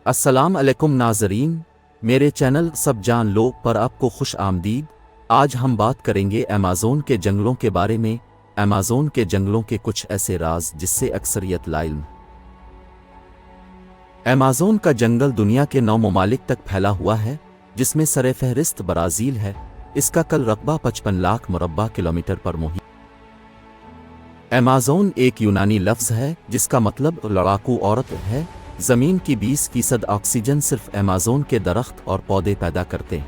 السلام علیکم ناظرین، میرے چینل سب جان لو پر آپ کو خوش آمدید۔ آج ہم بات کریں گے ایمیزون کے جنگلوں کے بارے میں۔ ایمیزون کے جنگلوں کے کچھ ایسے راز جس سے اکثریت لا علم۔ ایمیزون کا جنگل دنیا کے 9 ممالک تک پھیلا ہوا ہے، جس میں سر فہرست برازیل ہے۔ اس کا کل رقبہ 55 لاکھ مربع کلومیٹر پر محیط۔ ایمیزون ایک یونانی لفظ ہے جس کا مطلب لڑاکو عورت ہے۔ زمین کی 20% آکسیجن صرف ایمیزون کے درخت اور پودے پیدا کرتے ہیں۔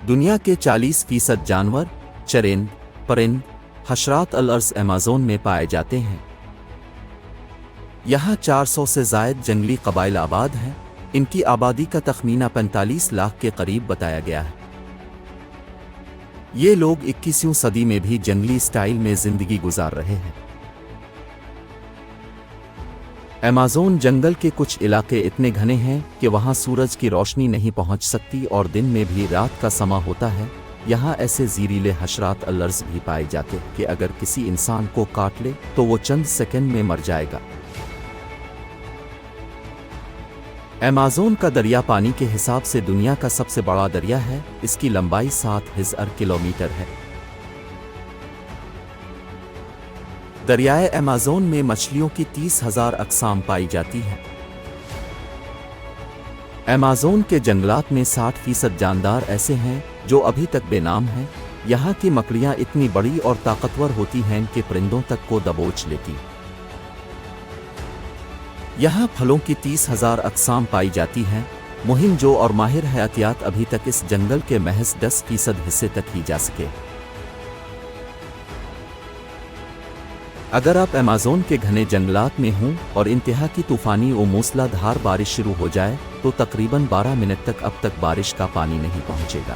دنیا کے 40% جانور، چرند، پرند، حشرات الارض ایمیزون میں پائے جاتے ہیں۔ یہاں 400 سے زائد جنگلی قبائل آباد ہیں۔ ان کی آبادی کا تخمینہ 45 لاکھ کے قریب بتایا گیا ہے۔ یہ لوگ 21ویں صدی میں بھی جنگلی سٹائل میں زندگی گزار رہے ہیں۔ ایمیزون جنگل کے کچھ علاقے اتنے گھنے ہیں کہ وہاں سورج کی روشنی نہیں پہنچ سکتی اور دن میں بھی رات کا سما ہوتا ہے۔ یہاں ایسے زہریلے حشرات الارض بھی پائے جاتے کہ اگر کسی انسان کو کاٹ لے تو وہ چند سیکنڈ میں مر جائے گا۔ ایمیزون کا دریا پانی کے حساب سے دنیا کا سب سے بڑا دریا ہے۔ اس کی لمبائی 7000 کلومیٹر ہے۔ دریائے ایمیزون میں مچھلیوں کی 30,000 اقسام پائی جاتی ہیں۔ ایمیزون کے جنگلات میں 60% جاندار ایسے ہیں جو ابھی تک بے نام ہیں۔ یہاں کی مکڑیاں اتنی بڑی اور طاقتور ہوتی ہیں کہ پرندوں تک کو دبوچ لیتی۔ یہاں پھلوں کی 30,000 اقسام پائی جاتی ہیں۔ مہم جو اور ماہر حیاتیات ابھی تک اس جنگل کے محض 10% حصے تک ہی جا سکے۔ اگر آپ ایمیزون کے گھنے جنگلات میں ہوں اور انتہا کی طوفانی و موسلا دھار بارش شروع ہو جائے تو تقریباً 12 منٹ تک اب تک بارش کا پانی نہیں پہنچے گا۔